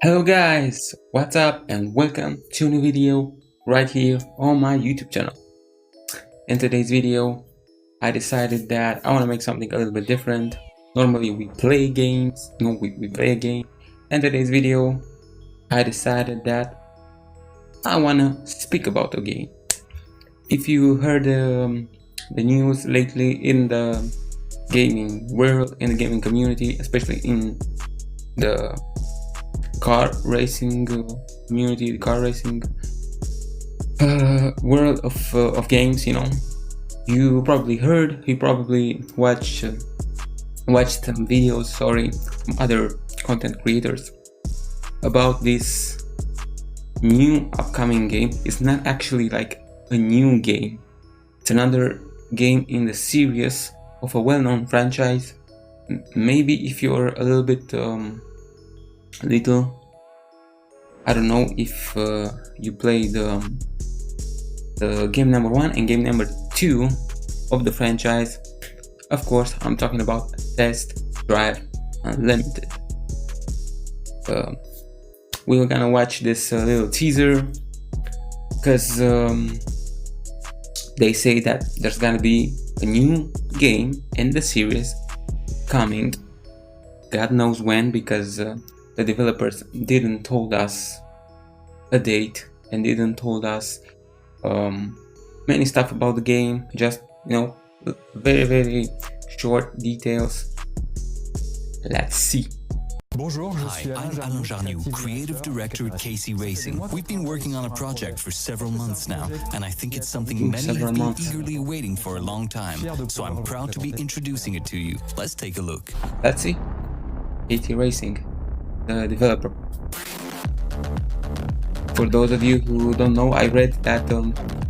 Hello guys, what's up and welcome to a new video right here on my YouTube channel. In today's video, I decided that I want to make something a little bit different. Normally we play games, we play a game. In today's video, I decided that I want to speak about a game. If you heard the news lately in the gaming world, in the gaming community, especially in the car racing community, the car racing world of games, you probably heard, you probably watched some videos, from other content creators about this new upcoming game. It's not actually like a new game, it's another game in the series of a well-known franchise. Maybe if you're a little bit I don't know if you played the game number 1 and game number 2 of the franchise. Of course, I'm talking about Test Drive Unlimited. We're gonna watch this little teaser because they say that there's gonna be a new game in the series coming. God knows when, because the developers didn't told us a date and didn't told us many stuff about the game, just very short details. Let's see. Bonjour, Hi, I'm Alain Jarniou, Creative Director at KC Racing. We've been working on a project for several months now, and I think it's something many have been eagerly awaiting for a long time. So I'm proud to be introducing it to you. Let's take a look. Let's see. KC Racing, the developer. For those of you who don't know, I read that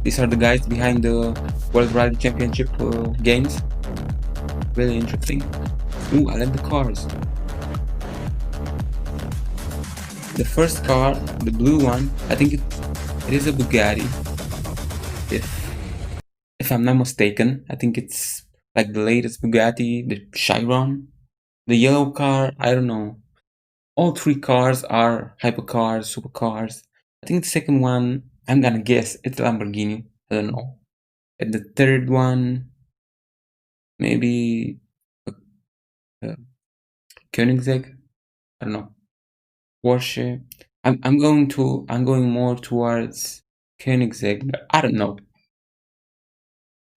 these are the guys behind the World Rally Championship games. Really interesting. Ooh, I like the cars. The first car, the blue one, I think it is a Bugatti. If I'm not mistaken, I think it's like the latest Bugatti, the Chiron. The yellow car, I don't know. All three cars are hypercars, supercars. I think the second one, I'm gonna guess it's a Lamborghini. I don't know. And the third one, maybe Koenigsegg. I don't know. Porsche. I'm going more towards Koenigsegg. I don't know.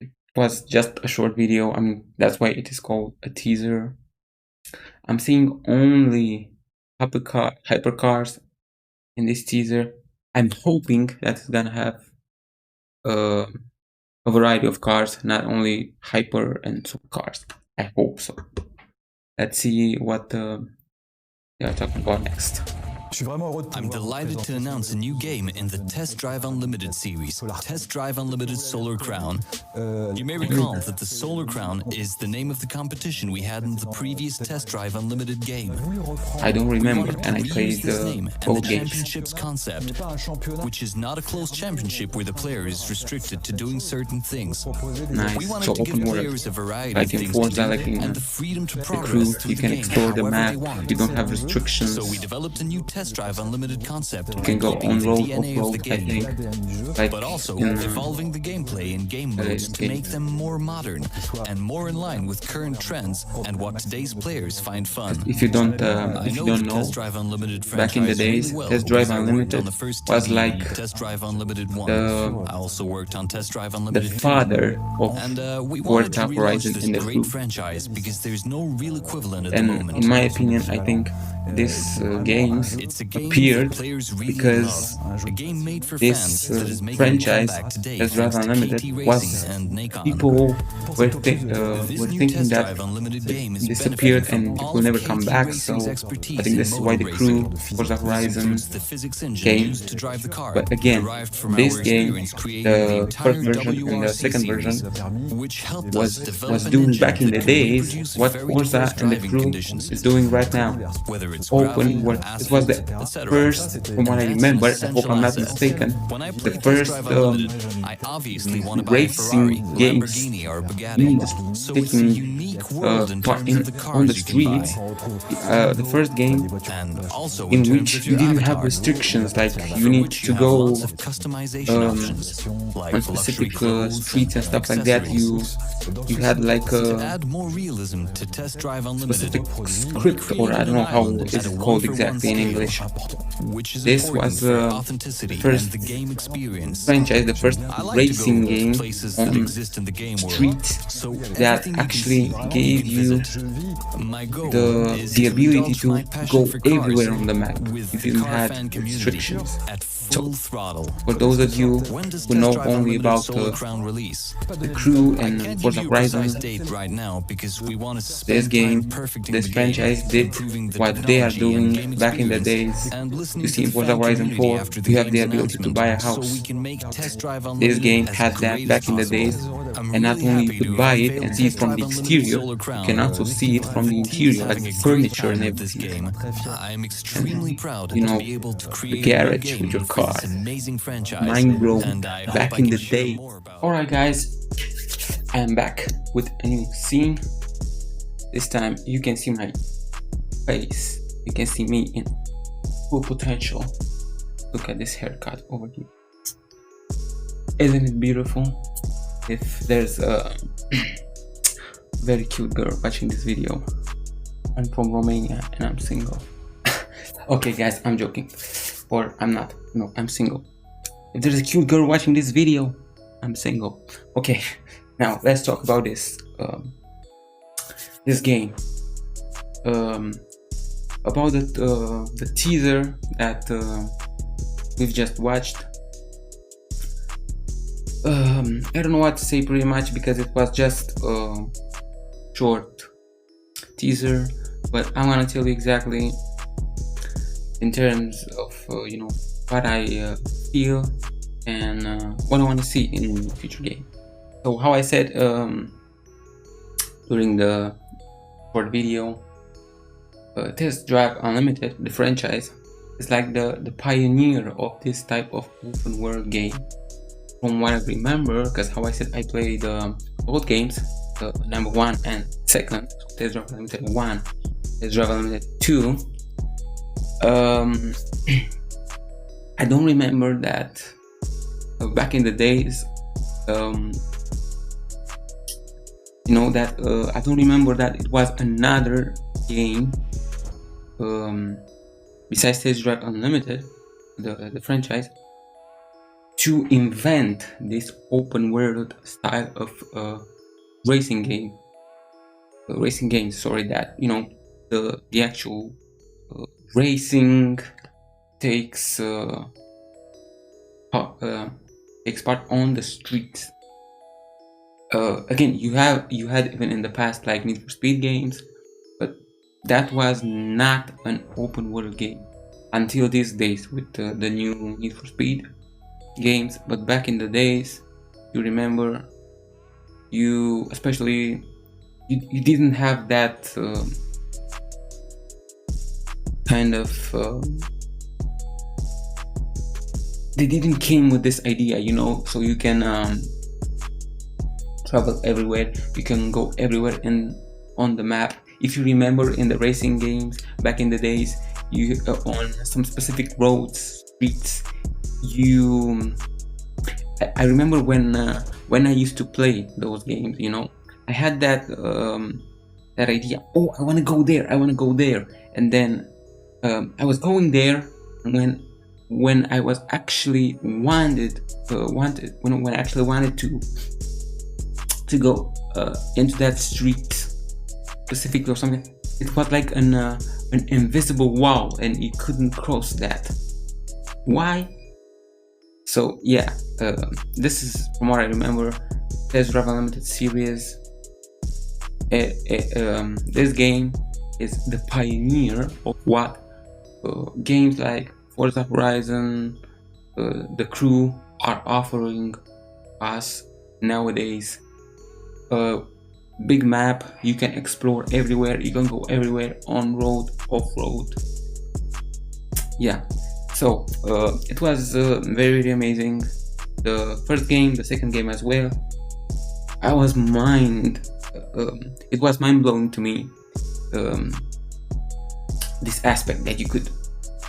It was just a short video. I mean, that's why it is called a teaser. I'm seeing only hypercars in this teaser. I'm hoping that it's gonna have a variety of cars, not only hyper and supercars. I hope so. Let's see what they are talking about next. I'm delighted to announce a new game in the Test Drive Unlimited series, Test Drive Unlimited Solar Crown. You may recall that the Solar Crown is the name of the competition we had in the previous Test Drive Unlimited game. I don't remember, and I played both games. Championships concept, which is not a closed championship where the player is restricted to doing certain things. Nice. We wanted So to give open players a variety of things Forza, to do, and the freedom to progress through you the can game explore the however map. they want. You don't have restrictions. So we developed a new Test Drive Unlimited concept, You can go on the road, DNA of the off-road, I game, think. Like but also in, evolving the gameplay in game modes to make them more modern and more in line with current trends and what today's players find fun. If you don't know, Test Drive Unlimited back in the days, really Test Drive because I worked Unlimited on the first was TDU, like Test Drive Unlimited 1. I also worked on Test Drive the Unlimited 2. father of And we wanted to Forza relaunch Horizon this in the great group. franchise because there's no real equivalent at the And moment. in my opinion, I think this games It's a game appeared that players really because love. A game made for this fans that is making franchise, a comeback today Test Drive thanks to Unlimited, KT was Racing and Nikon. people were This new thinking Test that Drive Unlimited game is disappeared benefiting and from it all will of never come KT back. So Racing's I expertise think in this is why the motor crew racing. Forza This Horizon includes the physics engine game. used to drive the car, But again, derived from this our game, experience creating the the entire first version and the WRC second series, version which helped was us develop an doing engine back in the that can days reproduce what very Forza diverse and the driving crew conditions. is doing right now. Whether it's Open, gravel, it was the first, from what I remember, I hope I'm not mistaken, the first I obviously want to buy a racing Ferrari, games Lamborghini, or in the Bugatti. So it's a unique world in terms of the on the cars you can buy. streets. The first game And also in terms which of you your didn't have avatar, restrictions, like you for need which to you have go lots of customization options, like on luxury specific clothes streets and stuff like that. You had like To a add more realism to Test Drive Unlimited, specific script, or I don't know how it's called exactly in English. which is This important was for the authenticity first and the game experience. franchise, the first I like racing to go game to places that on exist in the game streets world, so that everything you can actually see, gave can you visit. My goal is the to ability indulge to my passion go for cars everywhere on the map. with You the didn't car have fan community restrictions. at So, full throttle. for those of you When does who Test know Drive only Unlimited about Solar Crown release? the crew I and can't give Forza you a precise Horizon, date right now because we want to this spend game, time perfecting this the franchise game, did improving the what they are technology and doing game back in the experience, days. and listening You to see, in the Forza fan Horizon community 4, after the you have the game's ability to announcement, buy a so house. we can make Test Drive This Unlimited game as had that great back as in the days, possible. I'm and not really only you happy could to buy have it availed and see it Test from Drive the Unlimited exterior, Solar you Crown. can also see it from the Team is interior, like having the a great furniture and time with this everything. game. I am extremely proud You to know, be able to the create a new garage game with your for car. this amazing franchise, Mind blown. and I hope Back I in can the share day. more about it. Alright guys, I am back with a new scene. This time you can see my face. You can see me in full potential. Look at this haircut over here. Isn't it beautiful? If there's a very cute girl watching this video, I'm from Romania and I'm single. Okay guys, I'm joking. Or I'm not. No, I'm single. If there's a cute girl watching this video, I'm single. Okay, now let's talk about this game. About the teaser that we've just watched. I don't know what to say pretty much, because it was just a short teaser, but I'm gonna tell you exactly in terms of you know, what I feel and what I want to see in the future game. So how I said during the short video, Test Drive Unlimited, the franchise, is like the pioneer of this type of open world game. From what I remember, because how I said I played both games, number 1 and 2nd, so Test Drive Unlimited 1, Test Drive Unlimited 2. I don't remember that back in the days, you know, that I don't remember that it was another game besides Test Drive Unlimited, the franchise, to invent this open world style of racing game. Sorry, that, you know, the actual racing takes part on the streets. Again, you had even in the past like Need for Speed games, but that was not an open world game until these days with the new Need for Speed games. But back in the days, you remember, you didn't have that kind of they didn't came with this idea, you know, so you can travel everywhere, you can go everywhere on the map. If you remember, in the racing games back in the days, you on some specific roads, streets, I remember when I used to play those games, you know, I had that idea, oh, I want to go there, and then I was going there, and when I was actually wanted to go into that street specifically or something, it was like an invisible wall, and you couldn't cross that. Why? So yeah, this is from what I remember, Test Drive Unlimited series. This game is the pioneer of what games like Forza Horizon, the crew are offering us nowadays. Big map, you can explore everywhere, you can go everywhere, on road, off road. yeah. So it was very amazing. The first game, the second game as well. I was it was mind blowing to me. Um, this aspect that you could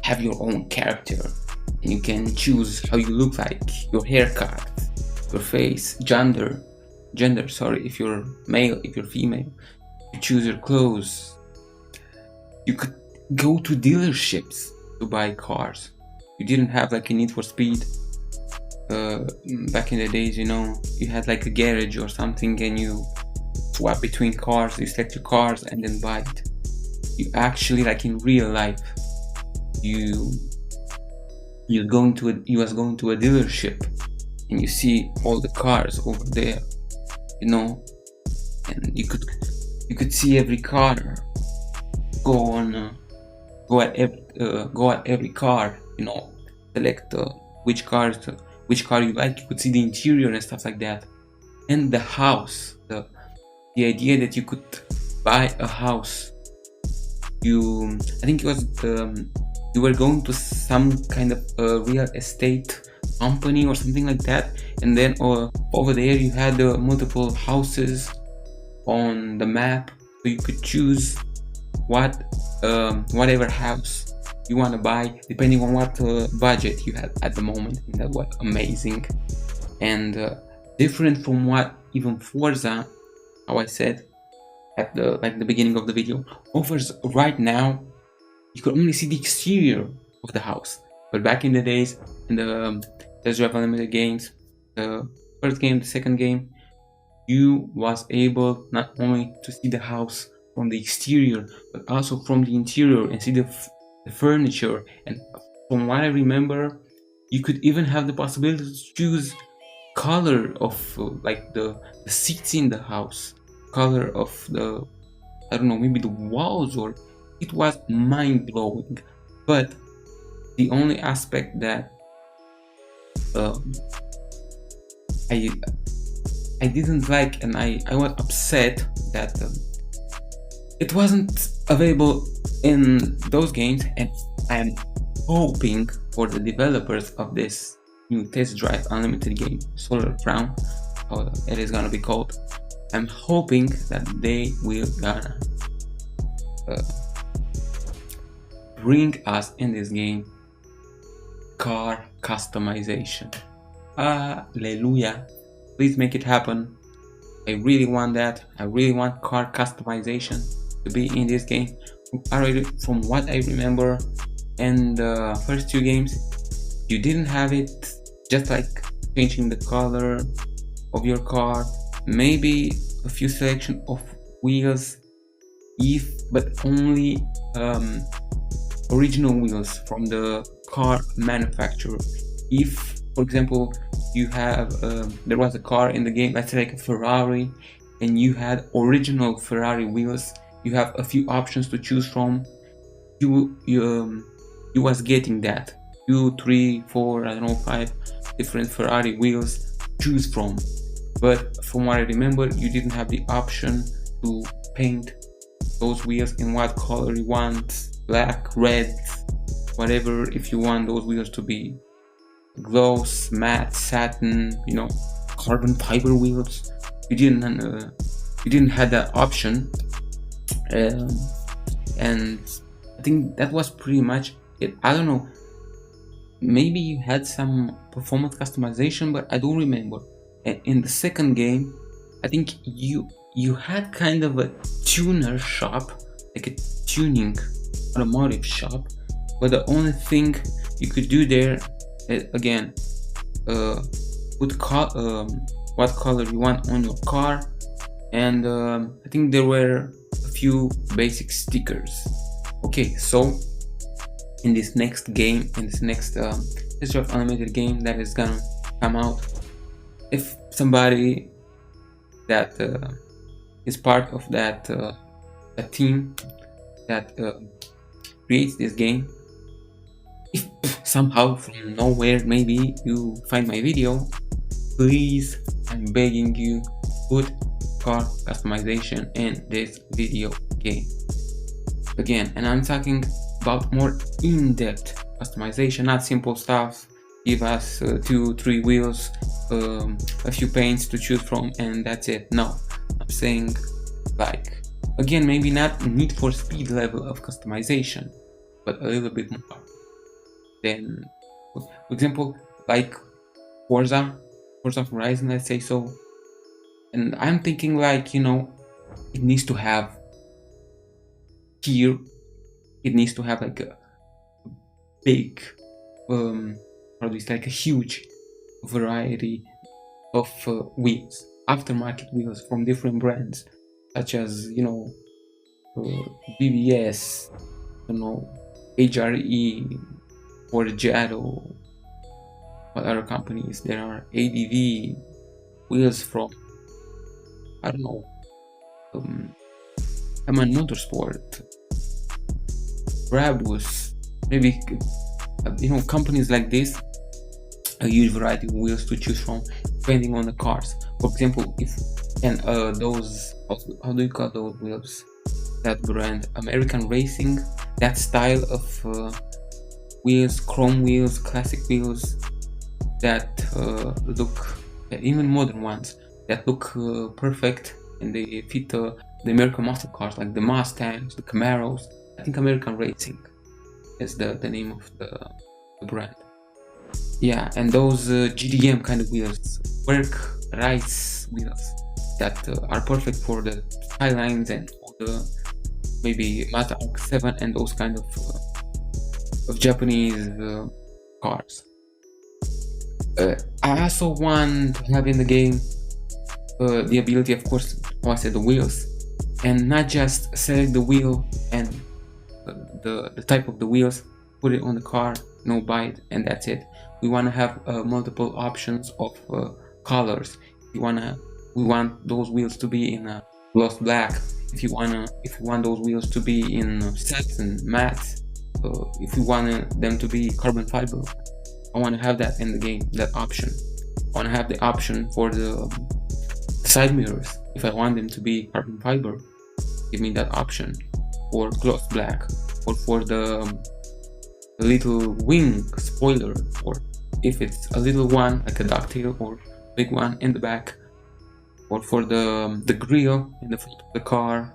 have your own character and you can choose how you look like, your haircut, your face, gender, sorry, if you're male, if you're female, you choose your clothes. You could go to dealerships to buy cars. You didn't have like a Need for Speed back in the days, you know, you had like a garage or something and you swap between cars, you select your cars and then buy it. You actually, like in real life, you was going to a dealership and you see all the cars over there, you know, and you could see every car, go at every car, you know, select which car you like. You could see the interior and stuff like that. And the house, the idea that you could buy a house. I think it was you were going to some kind of real estate company or something like that, and then over there you had multiple houses on the map, so you could choose whatever house you want to buy depending on what budget you had at the moment. And that was amazing and different from what even Forza, how I said at the beginning of the video, offers right now. You could only see the exterior of the house, but back in the days, in the Test Drive Unlimited games, the first game, the second game, you was able not only to see the house from the exterior, but also from the interior and see the furniture. And from what I remember, you could even have the possibility to choose color of like the seats in the house, color of the, I don't know, maybe the walls, or it was mind-blowing. But the only aspect that I didn't like, and I was upset that it wasn't available in those games, and I'm hoping for the developers of this new Test Drive Unlimited game, Solar Crown, how it is gonna be called. I'm hoping that they will gonna bring us in this game car customization. Hallelujah. Please make it happen. I really want that. I really want car customization to be in this game. From what I remember in the first two games, you didn't have it. Just like changing the color of your car, maybe a few selection of wheels, but only original wheels from the car manufacturer. If, for example, you have there was a car in the game, let's say like a Ferrari, and you had original Ferrari wheels, you have a few options to choose from. You was getting that 2, 3, 4, I don't know, 5 different Ferrari wheels to choose from. But from what I remember, you didn't have the option to paint those wheels in what color you want, black, red, whatever. If you want those wheels to be gloss, matte, satin, you know, carbon fiber wheels, you didn't have that option. And I think that was pretty much it. I don't know, maybe you had some performance customization, but I don't remember. And in the second game, I think you had kind of a tuner shop, like a tuning automotive shop, but the only thing you could do there is, again, put what color you want on your car, and I think there were a few basic stickers. Okay, so in this next game, in this next Test Drive Unlimited game that is gonna come out, if somebody that is part of that a team that creates this game, if somehow from nowhere maybe you find my video, please, I'm begging you, put car customization in this video game again. And I'm talking about more in-depth customization, not simple stuff. Give us 2-3 wheels, a few paints to choose from, and that's it. No, I'm saying, like, again, maybe not Need for Speed level of customization, but a little bit more. Then, for example, like Forza Horizon, let's say so. And I'm thinking, like, it needs to have here, it needs to have like a big, or at least like a huge variety of wheels, aftermarket wheels from different brands, such as BBS, HRE, or Jado. What other companies? There are ADV wheels from, I don't know, Motorsport, Brabus, maybe, companies like this, a huge variety of wheels to choose from depending on the cars. For example, those, how do you call those wheels? That brand, American Racing, that style of wheels, chrome wheels, classic wheels that look, even modern ones that look perfect, and they fit the American muscle cars like the Mustangs, the Camaros. I think American Racing is the name of the brand. Yeah, and those GDM kind of wheels, work rice wheels that are perfect for the Skylines and for the maybe Mazda RX-7 and those kind of Japanese cars. I also want to have in the game the ability, of course, to set the wheels, and not just select the wheel and the type of the wheels, put it on the car, buy it, and that's it. We want to have multiple options of colors. We want those wheels to be in gloss black. If you want those wheels to be in satin matte, if you want them to be carbon fiber, I want to have that in the game, that option. I want to have the option for the side mirrors. If I want them to be carbon fiber, give me that option, or gloss black, or for the little wing spoiler, or if it's a little one like a ducktail, or big one in the back, or for the grill in the front of the car,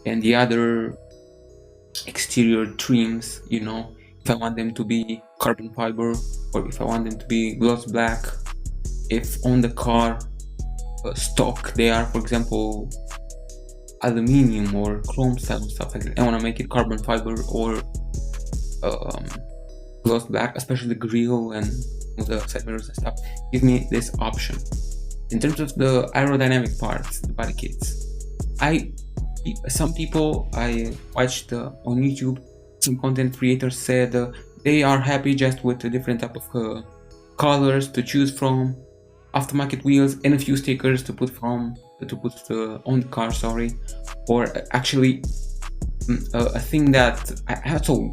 and the other exterior trims, if I want them to be carbon fiber, or if I want them to be gloss black. If on the car stock they are, for example, aluminium or chrome style stuff like that, I want to make it carbon fiber or gloss black, especially the grill and the side mirrors and stuff. Give me this option. In terms of the aerodynamic parts, the body kits, some people I watched on YouTube, some content creators said they are happy just with a different type of colors to choose from, aftermarket wheels, and a few stickers to put on the car. Or actually, a thing that I also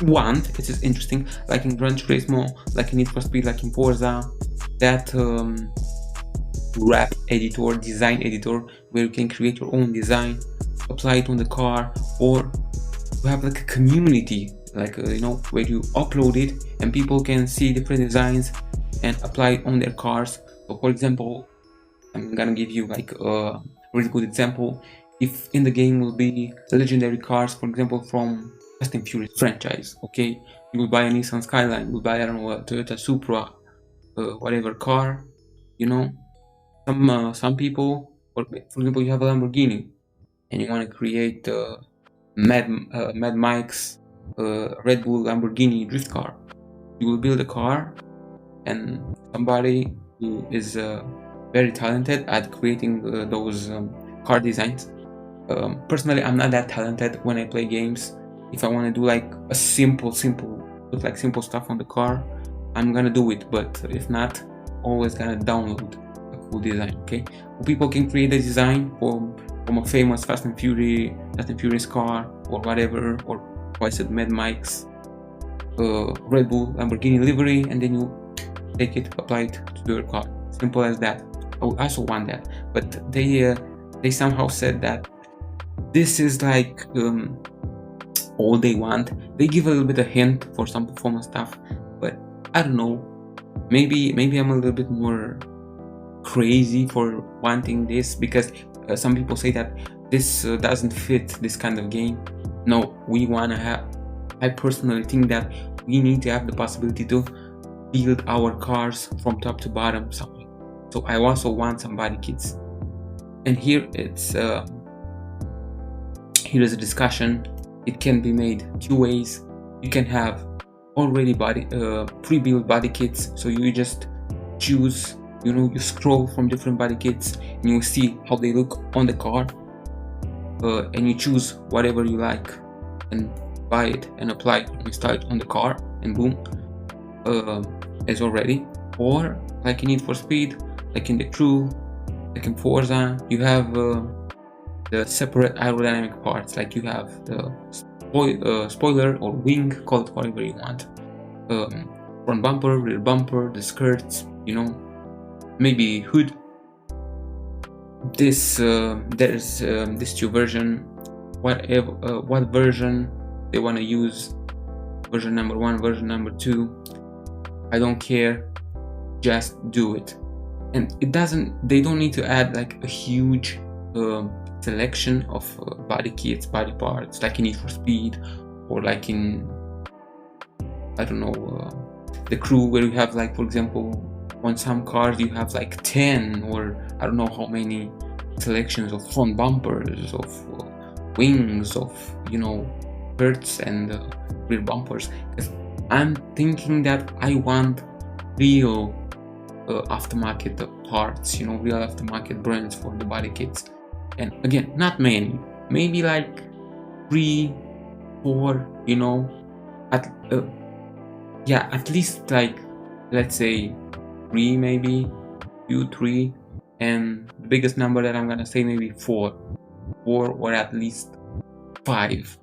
want, it is interesting, like in Gran Turismo, like in Need for Speed, like in Forza, that wrap editor, design editor, where you can create your own design, apply it on the car, or you have like a community, like where you upload it and people can see different designs and apply it on their cars. So for example, I'm gonna give you like a really good example. If in the game will be legendary cars, for example, from Fast and Furious franchise, okay, you will buy a Nissan Skyline, you will buy, I don't know, a Toyota Supra, whatever car, some people, or for example, you have a Lamborghini and you want to create Mad Mike's Red Bull Lamborghini drift car. You will build a car, and somebody who is very talented at creating those car designs. Personally, I'm not that talented when I play games. If I want to do like a simple put like simple stuff on the car, I'm gonna do it. But if not, always gonna download a cool design. Okay, people can create a design from a famous Fast and Furious car, or whatever, or I said Mad Mike's Red Bull Lamborghini livery, and then you take it, apply it to your car. Simple as that. I also want that, but they somehow said that this is like all they want. They give a little bit of hint for some performance stuff, but I don't know, maybe I'm a little bit more crazy for wanting this, because some people say that this doesn't fit this kind of game. No, we want to have, I personally think that we need to have the possibility to build our cars from top to bottom something. So I also want some body kits, and here it's here is a discussion. It can be made two ways. You can have already pre-built body kits, so you just choose, you scroll from different body kits and you see how they look on the car, and you choose whatever you like and buy it and apply it and install it on the car, and boom, it's already. Or like in Need for Speed, like in the Crew, like in Forza, you have the separate aerodynamic parts, like you have the spoiler or wing, call it whatever you want, front bumper, rear bumper, the skirts, maybe hood. There's this two version, what version they want to use, version number 1, version number 2, I don't care, just do it. And they don't need to add like a huge selection of body kits, body parts, like in Need for Speed, or like in, I don't know, the Crew, where you have, like, for example, on some cars you have like 10 or I don't know how many selections of front bumpers, of wings, of skirts and rear bumpers. Because I'm thinking that I want real aftermarket parts, real aftermarket brands for the body kits. And again, not many, maybe like 3, 4, at least, like, let's say 3, maybe 2, 3, and the biggest number that I'm gonna say, maybe 4 or at least 5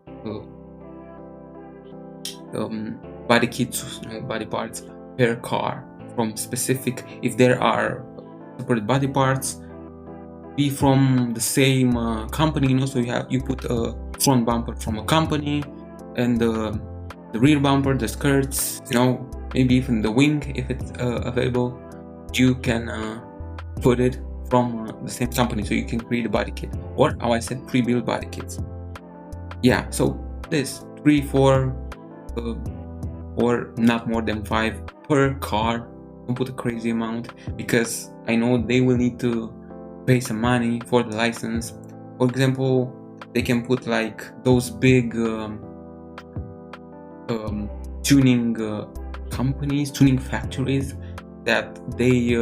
body kits, body parts per car from specific. If there are separate body parts, be from the same company, so you put a front bumper from a company, and the rear bumper, the skirts, maybe even the wing, if it's available, you can put it from the same company, so you can create a body kit, or how I said, pre-built body kits. Yeah, so this 3, 4 or not more than 5 per car. Don't put a crazy amount, because I know they will need to pay some money for the license. For example, they can put like those big tuning companies, tuning factories, that they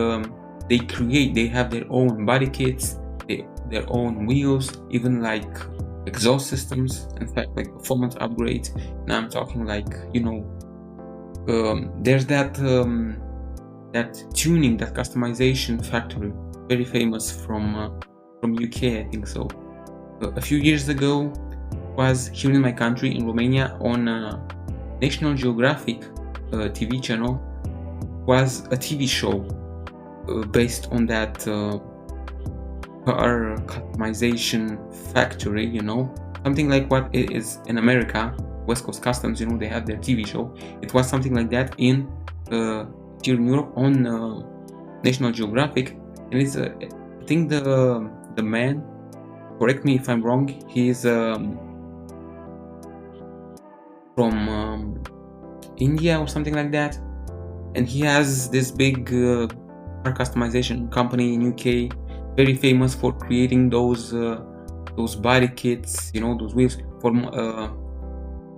create. They have their own body kits, their own wheels, even like exhaust systems, in fact, like performance upgrades. Now I'm talking like, there's that tuning, that customization factory, very famous from UK, I think so. A few years ago, was here in my country, in Romania, on National Geographic TV channel, was a TV show based on that car customization factory, something like what it is in America, West Coast Customs, they have their TV show. It was something like that in here in Europe on National Geographic, and it's I think the man, correct me if I'm wrong, he's from India or something like that, and he has this big car customization company in UK, very famous for creating those body kits, those wheels, for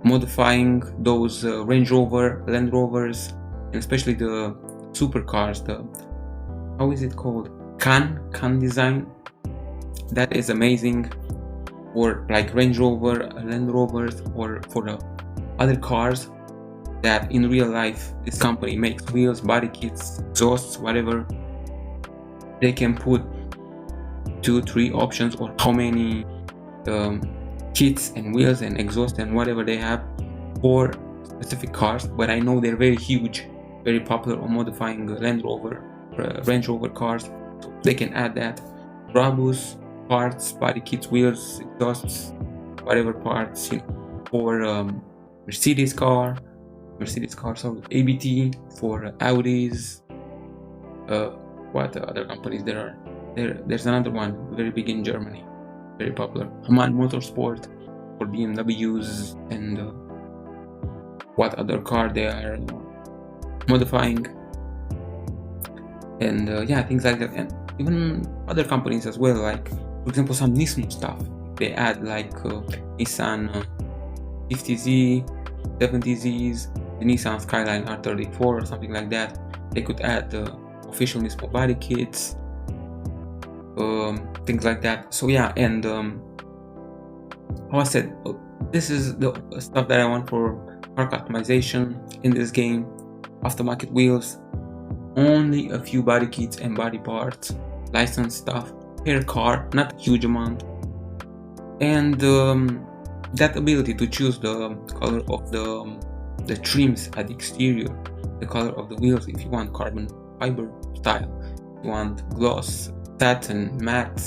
modifying those Range Rover, Land Rovers, and especially the supercars, how is it called, Can design. That is amazing. Or like Range Rover, Land Rovers, or for the other cars that in real life this company makes wheels, body kits, exhausts, whatever. They can put 2, 3 options, or how many kits and wheels and exhaust and whatever they have for specific cars. But I know they're very huge, very popular on modifying Land Rover, Range Rover cars. So they can add that. Brabus, parts, body kits, wheels, exhausts, whatever parts, for Mercedes cars, sorry, ABT for Audis. What other companies there are? There's another one very big in Germany, very popular, Haman Motorsport for BMWs, and what other car they are modifying, and yeah, things like that, and even other companies as well, like for example some Nissan stuff. They add like Nissan 50Z, 70Zs, the Nissan Skyline R34 or something like that. They could add official Nismo body kits, things like that. So yeah, and how I said, this is the stuff that I want for car customization in this game. Aftermarket wheels, only a few body kits and body parts, licensed stuff per car, not a huge amount, and that ability to choose the color of the trims at the exterior, the color of the wheels, if you want carbon fiber style, if you want gloss, satin, matte,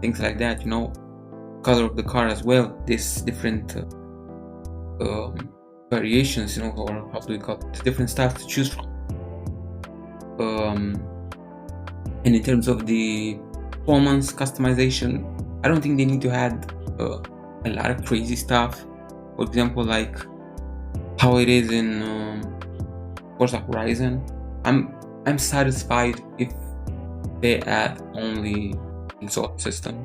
things like that, you know, color of the car as well. This different variations, you know, or how do we call it, different styles to choose from. And in terms of the performance customization, I don't think they need to add a lot of crazy stuff. For example, like how it is in Forza Horizon. I'm satisfied if they add only exhaust system,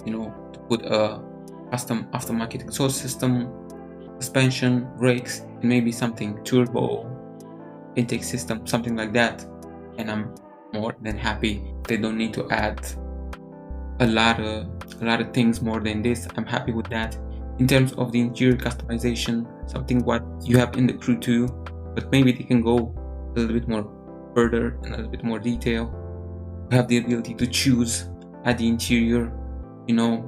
you know, to put a custom aftermarket exhaust system, suspension, brakes, and maybe something turbo, intake system, something like that, and I'm more than happy. They don't need to add a lot of things more than this. I'm happy with that. In terms of the interior customization, something what you have in the Crew 2, but maybe they can go a little bit more further and a little bit more detail. You have the ability to choose at the interior, you know,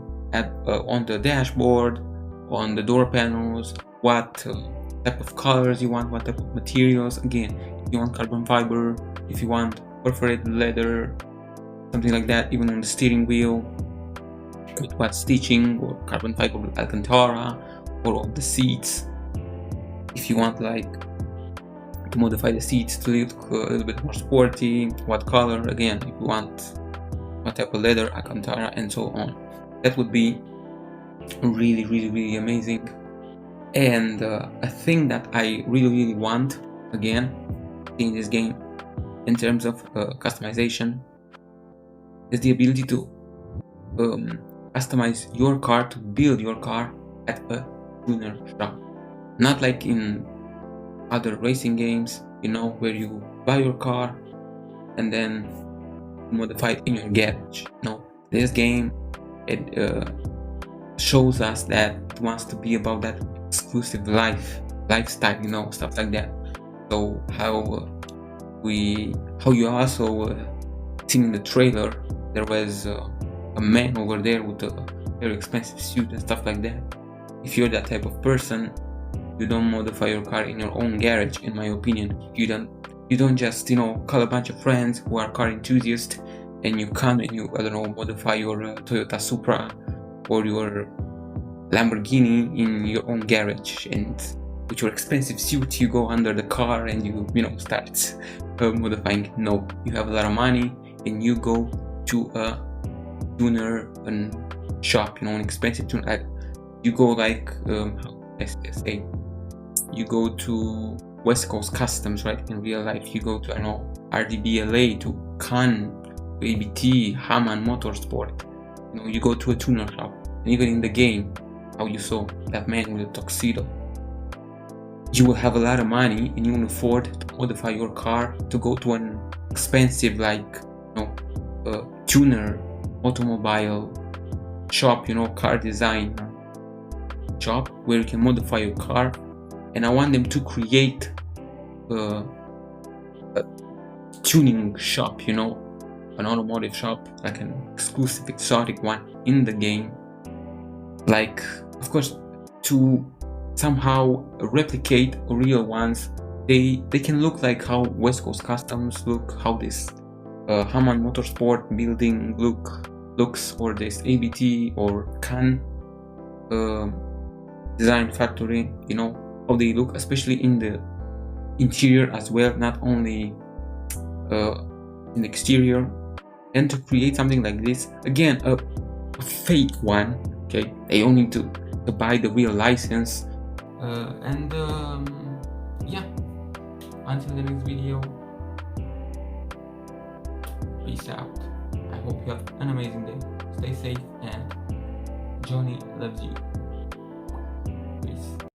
on the dashboard, on the door panels, what type of colors you want, what type of materials. Again, if you want carbon fiber, if you want perforated leather, something like that, even on the steering wheel, with what stitching, or carbon fiber with Alcantara, or on the seats. If you want like to modify the seats to look a little bit more sporty, what color, again, if you want what type of leather, Alcantara, and so on. That would be really amazing. And a thing that I really want again in this game in terms of customization is the ability to customize your car, to build your car at a tuner shop. Not like in other racing games, you know, where you buy your car and then modify it in your garage. No, this game, it shows us that it wants to be about that exclusive lifestyle, you know, stuff like that. So how you also seen in the trailer, there was a man over there with a very expensive suit and stuff like that. If you're that type of person, you don't modify your car in your own garage, in my opinion. You don't just, you know, call a bunch of friends who are car enthusiasts and you come and you, I don't know, modify your Toyota Supra or your Lamborghini in your own garage, and with your expensive suit you go under the car and you know, start modifying. No, you have a lot of money and you go to a tuner and shop, you know, an expensive tuner. Like, you go like say you go to West Coast Customs, right? In real life, you go to, I don't know, RDBLA, to Cannes, to ABT, Haman Motorsport. You know, you go to a tuner shop, and even in the game, how you saw that man with a tuxedo, you will have a lot of money and you will afford to modify your car to go to an expensive, like, you know, tuner automobile shop, you know, car design shop, where you can modify your car. And I want them to create a tuning shop, you know, an automotive shop, like an exclusive exotic one in the game, like, of course, to somehow replicate real ones. They can look like how West Coast Customs look, how this Haman Motorsport building looks, or this ABT or Cannes design factory, you know how they look, especially in the interior as well, not only in the exterior. And to create something like this, again, a fake one, okay, they all need to buy the real license. Yeah, until the next video, peace out. I hope you have an amazing day. Stay safe, and Johnny loves you. Peace.